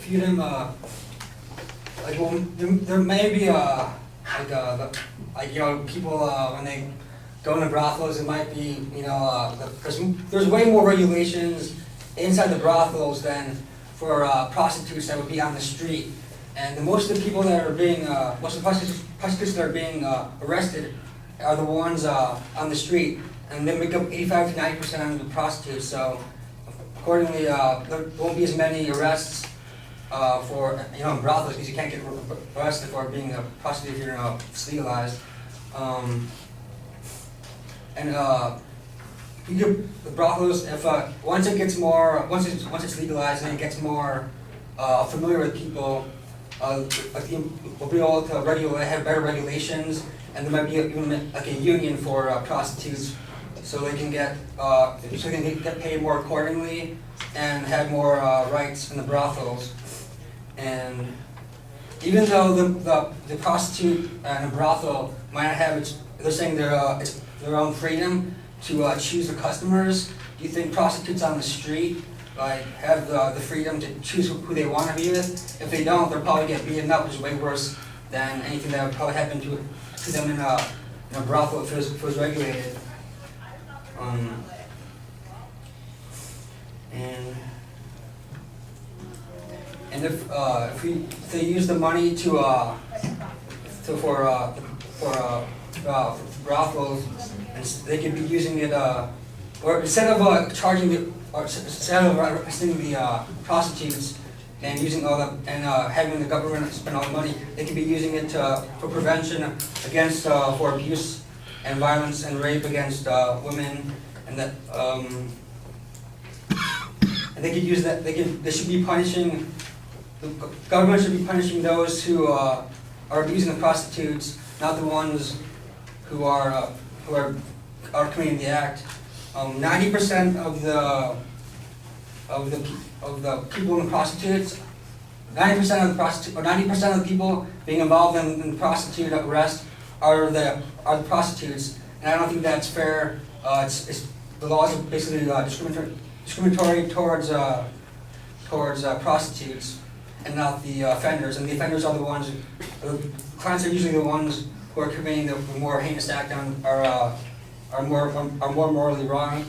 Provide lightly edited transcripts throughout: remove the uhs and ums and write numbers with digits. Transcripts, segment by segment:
few of them, like, well, there may be, people, when they go into brothels, it might be, because there's way more regulations inside the brothels than for prostitutes that would be on the street. And most of the people that are being, most of the prostitutes that are being arrested are the ones on the street, and they make up 85 to 90% of the prostitutes. So, accordingly, there won't be as many arrests for brothels, because you can't get arrested for being a prostitute if you're legalized. The brothels, if once it gets more, once it's legalized and it gets more familiar with people, we'll be able to have better regulations, and there might be even like a union for prostitutes, so they can get paid more accordingly and have more rights in the brothels. And even though the prostitute and the brothel might not have they're saying it's their own freedom to choose the customers, do you think prostitutes on the street have the freedom to choose who they want to be with? If they don't, they'll probably get beaten up, which is way worse than anything that would probably happen to them in a brothel if it was regulated. And if they use the money for brothels, and they could be using it, or instead of arresting the prostitutes and using having the government spend all the money, they could be using it for prevention against for abuse and violence and rape against women, and that and they could use that. They should be punishing. The government should be punishing those who are abusing the prostitutes, not the ones who are committing the act. 90% of the people in the prostitutes, 90% of the people being involved in prostitute arrest are the prostitutes, and I don't think that's fair. The laws are basically discriminatory towards prostitutes, and not the offenders. And the offenders are the ones. The clients are usually the ones who are committing the more heinous act are more morally wrong.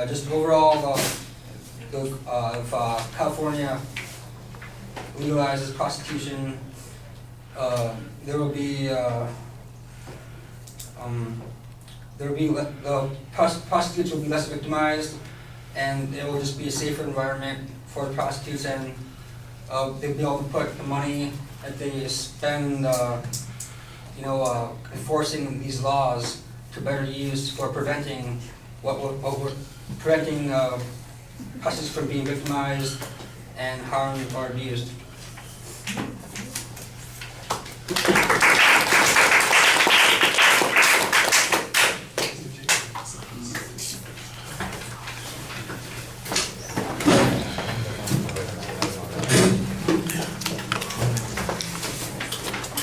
Just overall, if California legalizes prostitution, there will be the prostitutes will be less victimized, and it will just be a safer environment for the prostitutes, and they'll be able to put the money that they spend, enforcing these laws to better use for preventing prostitutes from being victimized and harmed or abused.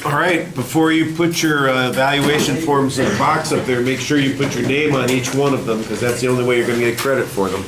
All right, before you put your evaluation forms in the box up there, make sure you put your name on each one of them, because that's the only way you're going to get credit for them.